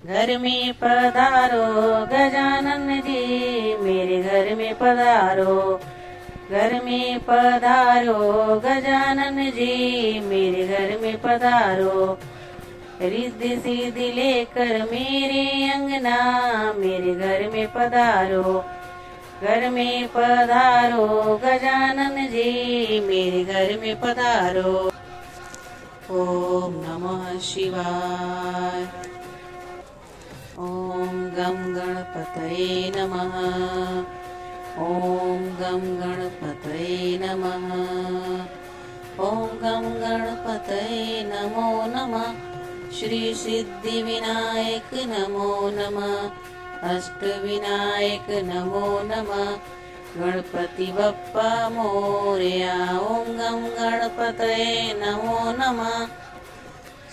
घर में पधारो गजानन जी, मेरे घर में पधारो। घर में पधारो गजानन जी, मेरे घर में पधारो। रिद्धि सिद्धि लेकर मेरे अंगना, मेरे घर में पधारो। घर में पधारो गजानन जी, मेरे घर में पधारो। ओम नमः शिवाय। ओम गम गणपतये नमः। ओम गम गणपतये नमः। ओम गम गणपतये नमो नमः। श्री सिद्धि विनायक नमो नमः। अष्ट विनायक नमो नमः। गणपति बप्पा मोरया। ओम गम गणपतये नमो नमः।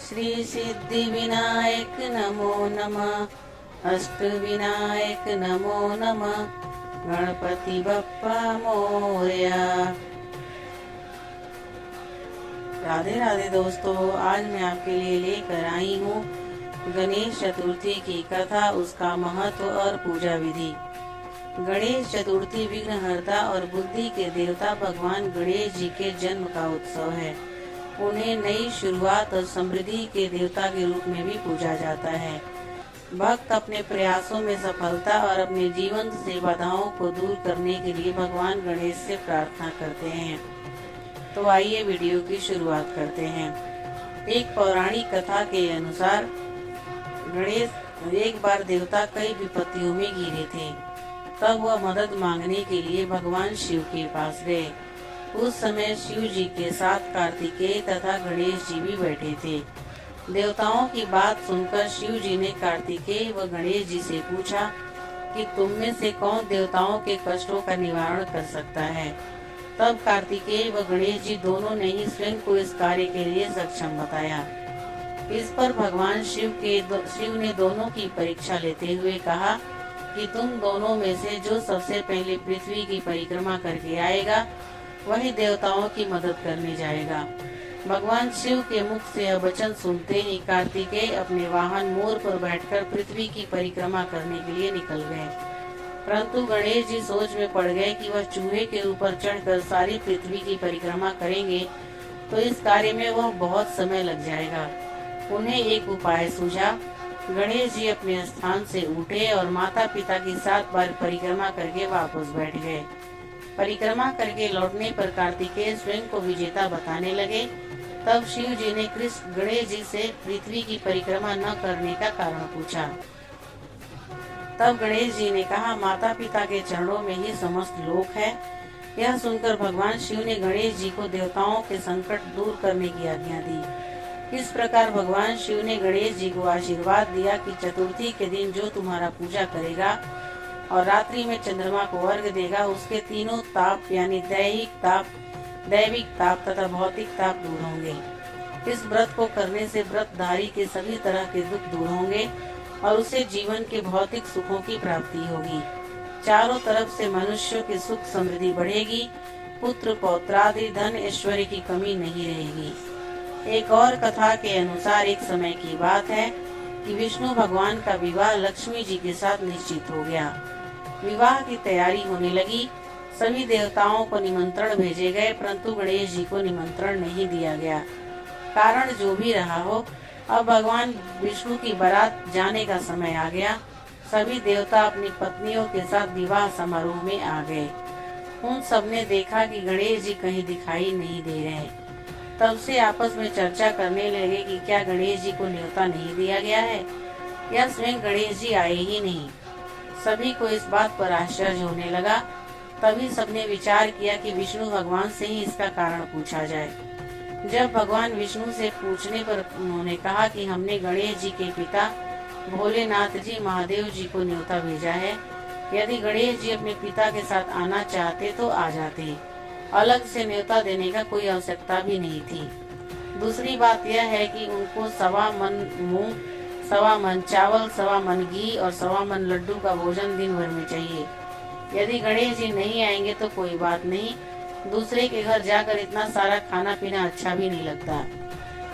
श्री सिद्धि विनायक नमो नमः। अष्ट विनायक नमो नमः। गणपति बप्पा मोरया। राधे राधे दोस्तों, आज मैं आपके लिए लेकर आई हूँ गणेश चतुर्थी की कथा, उसका महत्व और पूजा विधि। गणेश चतुर्थी विघ्नहर्ता और बुद्धि के देवता भगवान गणेश जी के जन्म का उत्सव है। उन्हें नई शुरुआत और समृद्धि के देवता के रूप में भी पूजा जाता है। भक्त अपने प्रयासों में सफलता और अपने जीवन से बाधाओं को दूर करने के लिए भगवान गणेश से प्रार्थना करते हैं। तो आइए वीडियो की शुरुआत करते हैं। एक पौराणिक कथा के अनुसार गणेश एक बार देवता कई विपत्तियों में घिरे थे। तब वह मदद मांगने के लिए भगवान शिव के पास गए। उस समय शिव जी के साथ कार्तिकेय तथा गणेश जी भी बैठे थे। देवताओं की बात सुनकर शिव जी ने कार्तिकेय व गणेश जी से पूछा कि तुम में से कौन देवताओं के कष्टों का निवारण कर सकता है। तब कार्तिकेय व गणेश जी दोनों ने ही स्वयं को इस कार्य के लिए सक्षम बताया। इस पर भगवान शिव ने दोनों की परीक्षा लेते हुए कहा कि तुम दोनों में से जो सबसे पहले पृथ्वी की परिक्रमा करके आएगा, वही देवताओं की मदद करने जाएगा। भगवान शिव के मुख से यह वचन सुनते ही कार्तिकेय अपने वाहन मोर पर बैठकर पृथ्वी की परिक्रमा करने के लिए निकल गए। परंतु गणेश जी सोच में पड़ गए कि वह चूहे के ऊपर चढ़कर सारी पृथ्वी की परिक्रमा करेंगे तो इस कार्य में वह बहुत समय लग जाएगा। उन्हें एक उपाय सूझा। गणेश जी अपने स्थान से उठे और माता पिता की 7 बार परिक्रमा करके वापस बैठ गए। परिक्रमा करके लौटने पर कार्तिकेय स्वयं को विजेता बताने लगे। तब शिव जी ने गणेश जी से पृथ्वी की परिक्रमा न करने का कारण पूछा। तब गणेश जी ने कहा, माता पिता के चरणों में ही समस्त लोक है। यह सुनकर भगवान शिव ने गणेश जी को देवताओं के संकट दूर करने की आज्ञा दी। इस प्रकार भगवान शिव ने गणेश जी को आशीर्वाद दिया कि चतुर्थी के दिन जो तुम्हारा पूजा करेगा और रात्रि में चंद्रमा को अर्घ देगा, उसके तीनों ताप यानी दैविक ताप तथा भौतिक ताप दूर होंगे। इस व्रत को करने से व्रतधारी के सभी तरह के दुख दूर होंगे और उसे जीवन के भौतिक सुखों की प्राप्ति होगी। चारों तरफ से मनुष्यों की सुख समृद्धि बढ़ेगी। पुत्र पौत्रादि धन ऐश्वर्य की कमी नहीं रहेगी। एक और कथा के अनुसार एक समय की बात है कि विष्णु भगवान का विवाह लक्ष्मी जी के साथ निश्चित हो गया। विवाह की तैयारी होने लगी। सभी देवताओं को निमंत्रण भेजे गए, परंतु गणेश जी को निमंत्रण नहीं दिया गया। कारण जो भी रहा हो, अब भगवान विष्णु की बारात जाने का समय आ गया। सभी देवता अपनी पत्नियों के साथ विवाह समारोह में आ गए। उन सबने देखा कि गणेश जी कहीं दिखाई नहीं दे रहे। तब से आपस में चर्चा करने लगे कि क्या गणेश जी को न्योता नहीं दिया गया है या स्वयं गणेश जी आए ही नहीं। सभी को इस बात पर आश्चर्य होने लगा। तभी सबने विचार किया कि विष्णु भगवान से ही इसका कारण पूछा जाए। जब भगवान विष्णु से पूछने पर उन्होंने कहा कि हमने गणेश जी के पिता भोलेनाथ जी महादेव जी को न्योता भेजा है। यदि गणेश जी अपने पिता के साथ आना चाहते तो आ जाते। अलग से न्योता देने का कोई आवश्यकता भी नहीं थी। दूसरी बात यह है कि उनको 1.25 मन मूंग, 1.25 मन चावल, 1.25 मन घी और 1.25 मन लड्डू का भोजन दिन भर में चाहिए। यदि गणेश जी नहीं आएंगे तो कोई बात नहीं, दूसरे के घर जाकर इतना सारा खाना पीना अच्छा भी नहीं लगता।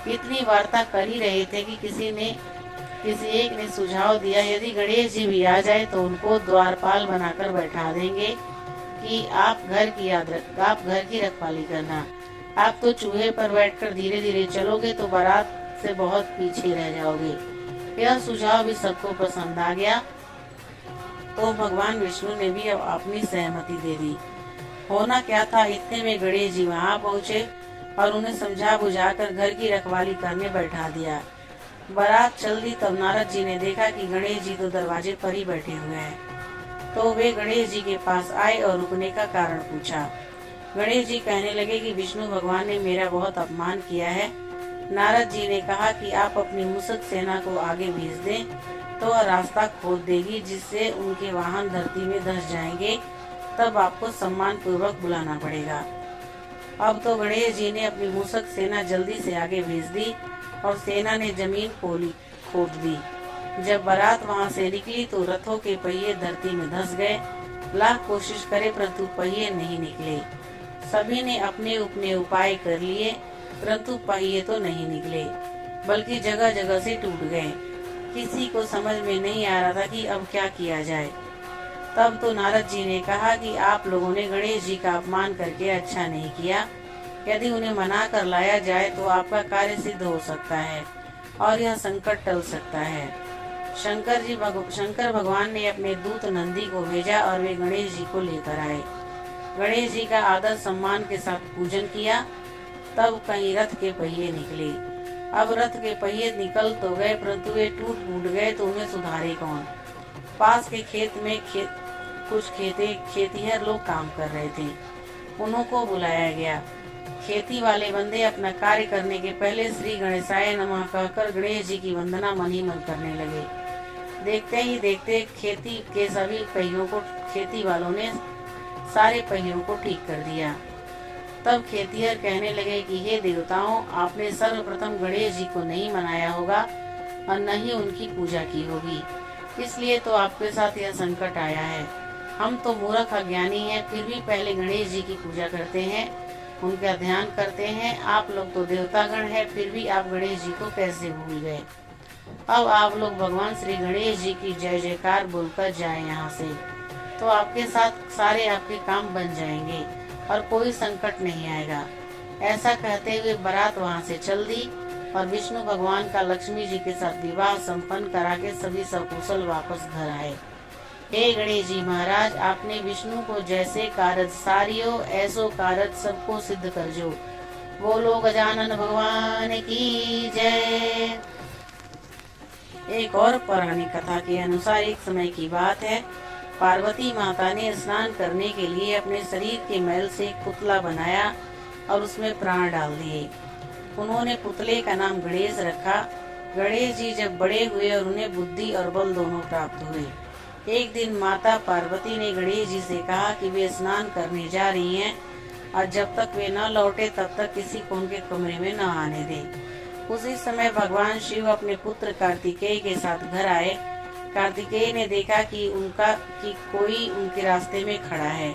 इतनी वार्ता कर ही रहे थे कि किसी ने किसी एक ने सुझाव दिया, यदि गणेश जी भी आ जाए तो उनको द्वारपाल बनाकर बैठा देंगे कि आप घर की रखवाली करना। आप तो चूहे पर बैठकर धीरे धीरे चलोगे तो बारात से बहुत पीछे रह जाओगे। यह सुझाव भी सबको पसंद आ गया, तो भगवान विष्णु ने भी अपनी सहमति दे दी। होना क्या था, इतने में गणेश जी वहाँ पहुँचे और उन्हें समझा बुझाकर घर की रखवाली करने बैठा दिया। बारात चल दी, तब नारद जी ने देखा कि गणेश जी तो दरवाजे पर ही बैठे हुए हैं। तो वे गणेश जी के पास आए और रुकने का कारण पूछा। गणेश जी कहने लगे कि विष्णु भगवान ने मेरा बहुत अपमान किया है। नारद जी ने कहा कि आप अपनी मूषक सेना को आगे भेज दें तो वह रास्ता खोद देगी, जिससे उनके वाहन धरती में धंस जाएंगे। तब आपको सम्मान पूर्वक बुलाना पड़ेगा। अब तो गणेश जी ने अपनी मूषक सेना जल्दी से आगे भेज दी और सेना ने जमीन खोद दी। जब बारात वहां से निकली तो रथों के पहिए धरती में धंस गए। लाख कोशिश करे परंतु पहिए नहीं निकले। सभी ने अपने अपने उपाय कर लिए, परंतु पहिए तो नहीं निकले, बल्कि जगह जगह से टूट गए। किसी को समझ में नहीं आ रहा था कि अब क्या किया जाए। तब तो नारद जी ने कहा कि आप लोगों ने गणेश जी का अपमान करके अच्छा नहीं किया। यदि उन्हें मना कर लाया जाए तो आपका कार्य सिद्ध हो सकता है और यह संकट टल सकता है। शंकर भगवान ने अपने दूत नंदी को भेजा और वे गणेश जी को लेकर आए। गणेश जी का आदर सम्मान के साथ पूजन किया। तब कहीं रथ के पहिए निकले। अब रथ के पहिए निकल तो गए, परंतु वे टूट फूट गए तो उन्हें सुधारे कौन। पास के खेत में कुछ खेतिहर लोग काम कर रहे थे। उनको बुलाया गया। खेती वाले बंदे अपना कार्य करने के पहले श्री गणेशाय नमः कहकर गणेश जी की वंदना मन ही मन करने लगे। देखते ही देखते खेती के सभी पहियों को खेती वालों ने सारे पहियों को ठीक कर दिया। तब खेतिहर कहने लगे कि हे देवताओं, आपने सर्वप्रथम गणेश जी को नहीं मनाया होगा और न ही उनकी पूजा की होगी, इसलिए तो आपके साथ यह संकट आया है। हम तो मूर्ख अज्ञानी हैं, फिर भी पहले गणेश जी की पूजा करते हैं, उनका ध्यान करते हैं। आप लोग तो देवतागण हैं, फिर भी आप गणेश जी को कैसे भूल गए। अब आप लोग भगवान श्री गणेश जी की जय जयकार बोलकर जाएं यहाँ से, तो आपके साथ सारे आपके काम बन जाएंगे और कोई संकट नहीं आएगा। ऐसा कहते हुए बारात वहाँ से चल दी और विष्णु भगवान का लक्ष्मी जी के साथ विवाह संपन्न करा के सभी सकुशल वापस घर आए। हे गणेश जी महाराज, आपने विष्णु को जैसे कारज सारियो ऐसो कारज सबको सिद्ध कर जो। बोलो गजानन भगवान की जय। एक और पौराणिक कथा के अनुसार एक समय की बात है, पार्वती माता ने स्नान करने के लिए अपने शरीर के मैल से एक पुतला बनाया और उसमें प्राण डाल दिए। उन्होंने पुतले का नाम गणेश रखा। गणेश जी जब बड़े हुए और उन्हें बुद्धि और बल दोनों प्राप्त हुए। एक दिन माता पार्वती ने गणेश जी से कहा कि वे स्नान करने जा रही हैं और जब तक वे न लौटे तब तक किसी को उनके कमरे में न आने दें। उसी समय भगवान शिव अपने पुत्र कार्तिकेय के साथ घर आए। कार्तिकेय ने देखा कि कोई उनके रास्ते में खड़ा है,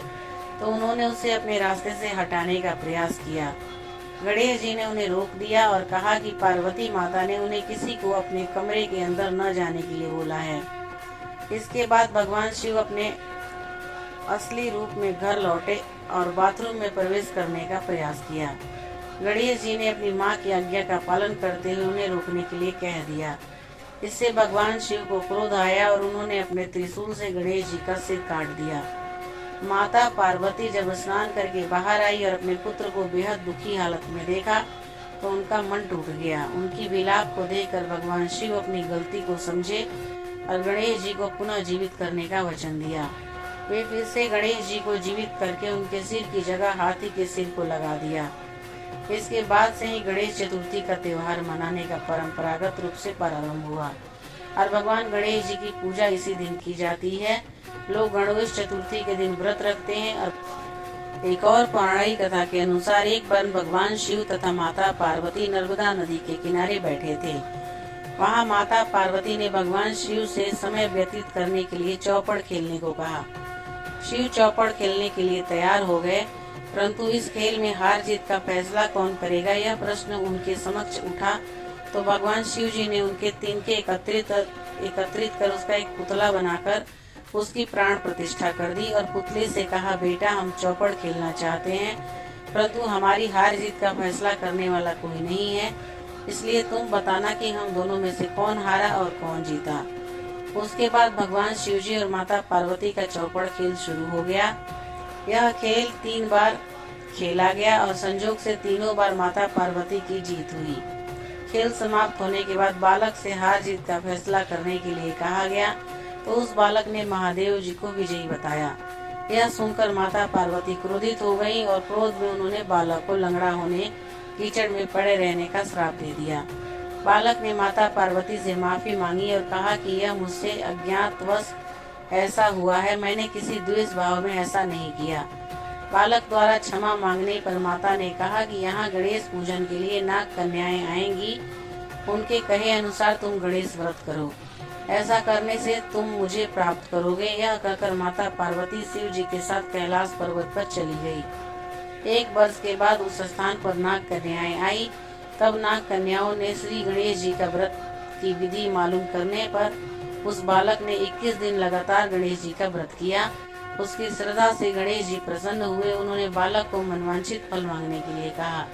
तो उन्होंने उसे अपने रास्ते से हटाने का प्रयास किया। गणेश जी ने उन्हें रोक दिया और कहा कि पार्वती माता ने उन्हें किसी को अपने कमरे के अंदर न जाने के लिए बोला है। इसके बाद भगवान शिव अपने असली रूप में घर लौटे और बाथरूम में प्रवेश करने का प्रयास किया। गणेश जी ने अपनी मां की आज्ञा का पालन करते हुए उन्हें रोकने के लिए कह दिया। इससे भगवान शिव को क्रोध आया और उन्होंने अपने त्रिशूल से गणेश जी का सिर काट दिया। माता पार्वती जब स्नान करके बाहर आई और अपने पुत्र को बेहद दुखी हालत में देखा तो उनका मन टूट गया। उनकी विलाप को देखकर भगवान शिव अपनी गलती को समझे और गणेश जी को पुनः जीवित करने का वचन दिया। वे फिर से गणेश जी को जीवित करके उनके सिर की जगह हाथी के सिर को लगा दिया। इसके बाद से ही गणेश चतुर्थी का त्योहार मनाने का परंपरागत रूप से प्रारंभ हुआ और भगवान गणेश जी की पूजा इसी दिन की जाती है। लोग गणेश चतुर्थी के दिन व्रत रखते हैं। और एक और पौराणिक कथा के अनुसार एक बार भगवान शिव तथा माता पार्वती नर्मदा नदी के किनारे बैठे थे। वहाँ माता पार्वती ने भगवान शिव से समय व्यतीत करने के लिए चौपड़ खेलने को कहा। शिव चौपड़ खेलने के लिए तैयार हो गए, परंतु इस खेल में हार जीत का फैसला कौन करेगा यह प्रश्न उनके समक्ष उठा तो भगवान शिव जी ने उनके तिनके एकत्रित कर उसका एक पुतला बनाकर उसकी प्राण प्रतिष्ठा कर दी और पुतले से कहा, बेटा हम चौपड़ खेलना चाहते हैं, परंतु हमारी हार जीत का फैसला करने वाला कोई नहीं है, इसलिए तुम बताना कि हम दोनों में से कौन हारा और कौन जीता। उसके बाद भगवान शिव जी और माता पार्वती का चौपड़ खेल शुरू हो गया। यह खेल 3 बार खेला गया और संजोग से तीनों बार माता पार्वती की जीत हुई। खेल समाप्त होने के बाद बालक से हार जीत का फैसला करने के लिए कहा गया, तो उस बालक ने महादेव जी को विजयी बताया। यह सुनकर माता पार्वती क्रोधित हो गईं और क्रोध में उन्होंने बालक को लंगड़ा होने, कीचड़ में पड़े रहने का श्राप दे दिया। बालक ने माता पार्वती से माफी मांगी और कहा कि यह मुझसे अज्ञातवश ऐसा हुआ है, मैंने किसी द्वेष भाव में ऐसा नहीं किया। बालक द्वारा क्षमा मांगने पर माता ने कहा कि यहाँ गणेश पूजन के लिए नाग कन्याएं आएंगी, उनके कहे अनुसार तुम गणेश व्रत करो, ऐसा करने से तुम मुझे प्राप्त करोगे। यह कहकर माता पार्वती शिव जी के साथ कैलाश पर्वत पर चली गई। 1 वर्ष के बाद उस स्थान पर नाग कन्याएं आई। तब नाग कन्याओं ने श्री गणेश जी का व्रत की विधि मालूम करने पर उस बालक ने 21 दिन लगातार गणेश जी का व्रत किया। उसकी श्रद्धा से गणेश जी प्रसन्न हुए। उन्होंने बालक को मनवांछित फल मांगने के लिए कहा।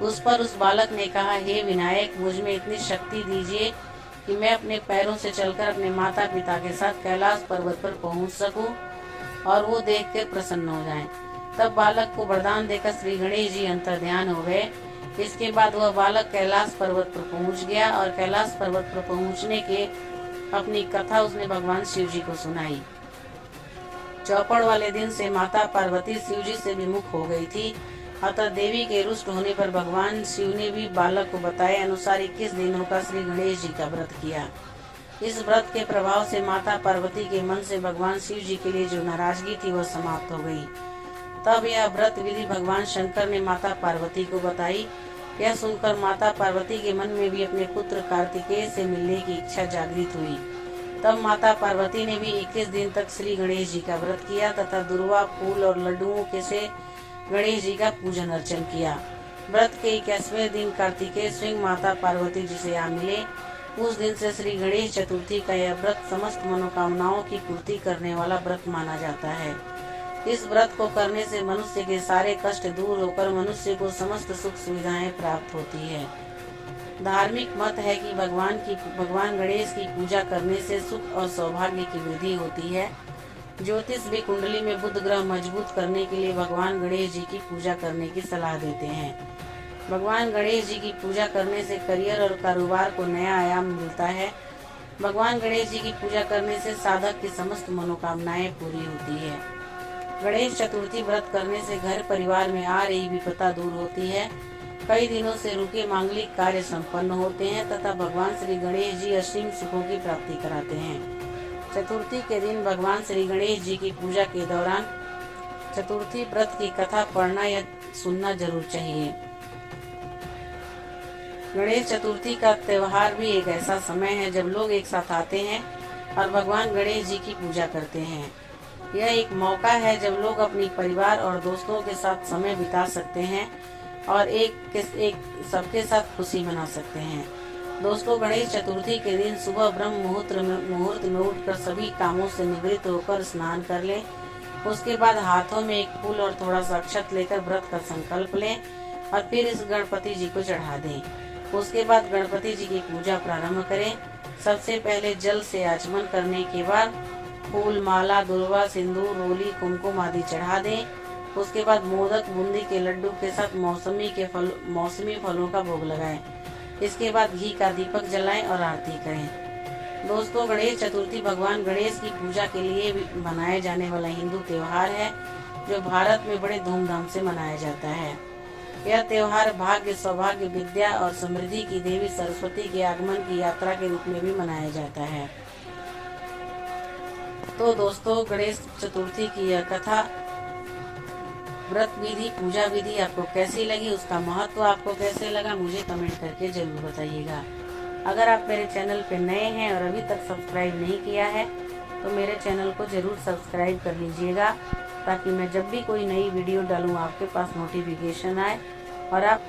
उस पर उस बालक ने कहा, हे विनायक, मुझ में इतनी शक्ति दीजिए कि मैं अपने पैरों से चलकर अपने माता पिता के साथ कैलाश पर्वत पर पहुंच सकूं और वो देखकर प्रसन्न हो जाएं। तब बालक को वरदान देकर श्री गणेश जी अंतर्ध्यान हो गए। इसके बाद वह बालक कैलाश पर्वत पर पहुंच गया और कैलाश पर्वत पर पहुंचने के अपनी कथा उसने भगवान शिव जी को सुनाई। चौपड़ वाले दिन से माता पार्वती शिव जी से विमुख हो गई थी, अतः देवी के रुष्ट होने पर भगवान शिव ने भी बालक को बताए अनुसार 21 दिनों का श्री गणेश जी का व्रत किया। इस व्रत के प्रभाव से माता पार्वती के मन से भगवान शिव जी के लिए जो नाराजगी थी वह समाप्त हो गई। तब यह व्रत विधि भगवान शंकर ने माता पार्वती को बताई। यह सुनकर माता पार्वती के मन में भी अपने पुत्र कार्तिकेय से मिलने की इच्छा जागृत हुई। तब माता पार्वती ने भी 21 दिन तक श्री गणेश जी का व्रत किया तथा दुर्वा, फूल और लड्डुओं के से गणेश जी का पूजन अर्चन किया। व्रत के 21वें दिन कार्तिकेय स्वयं माता पार्वती जी से आ मिले। उस दिन से श्री गणेश चतुर्थी का यह व्रत समस्त मनोकामनाओं की पूर्ति करने वाला व्रत माना जाता है। इस व्रत को करने से मनुष्य के सारे कष्ट दूर होकर मनुष्य को समस्त सुख सुविधाएं प्राप्त होती है। धार्मिक मत है कि भगवान गणेश की पूजा करने से सुख और सौभाग्य की वृद्धि होती है। ज्योतिष भी कुंडली में बुध ग्रह मजबूत करने के लिए भगवान गणेश जी की पूजा करने की सलाह देते हैं। भगवान गणेश जी की पूजा करने से करियर और कारोबार को नया आयाम मिलता है। भगवान गणेश जी की पूजा करने से साधक की समस्त मनोकामनाएं पूरी होती है। गणेश चतुर्थी व्रत करने से घर परिवार में आ रही विपदा दूर होती है। कई दिनों से रुके मांगलिक कार्य संपन्न होते हैं तथा भगवान श्री गणेश जी असीम सुखों की प्राप्ति कराते हैं। चतुर्थी के दिन भगवान श्री गणेश जी की पूजा के दौरान चतुर्थी व्रत की कथा पढ़ना या सुनना जरूर चाहिए। गणेश चतुर्थी का त्योहार भी एक ऐसा समय है जब लोग एक साथ आते हैं और भगवान गणेश जी की पूजा करते हैं। यह एक मौका है जब लोग अपनी परिवार और दोस्तों के साथ समय बिता सकते हैं और एक सबके साथ खुशी मना सकते हैं। दोस्तों, गणेश चतुर्थी के दिन सुबह ब्रह्म मुहूर्त में उठकर सभी कामों से निवृत्त होकर स्नान कर लें। उसके बाद हाथों में एक फूल और थोड़ा सा अक्षत लेकर व्रत का संकल्प लें और फिर इस गणपति जी को चढ़ा दें। उसके बाद गणपति जी की पूजा प्रारंभ करें। सबसे पहले जल से आचमन करने के बाद फूल, माला, दुर्वा, सिंदूर, रोली, कुमकुम आदि चढ़ा दें। उसके बाद मोदक, बूंदी के लड्डू के साथ मौसमी फलों का भोग लगाएं। इसके बाद घी का दीपक जलाएं और आरती करें। दोस्तों, गणेश चतुर्थी भगवान गणेश की पूजा के लिए मनाया जाने वाला हिंदू त्योहार है जो भारत में बड़े धूमधाम से मनाया जाता है। यह त्योहार भाग्य, सौभाग्य, विद्या और समृद्धि की देवी सरस्वती के आगमन की यात्रा के रूप में भी मनाया जाता है। तो दोस्तों, गणेश चतुर्थी की यह कथा, व्रत विधि, पूजा विधि आपको कैसी लगी, उसका महत्व आपको कैसे लगा, मुझे कमेंट करके जरूर बताइएगा। अगर आप मेरे चैनल पे नए हैं और अभी तक सब्सक्राइब नहीं किया है तो मेरे चैनल को जरूर सब्सक्राइब कर लीजिएगा ताकि मैं जब भी कोई नई वीडियो डालूं आपके पास नोटिफिकेशन आए और आप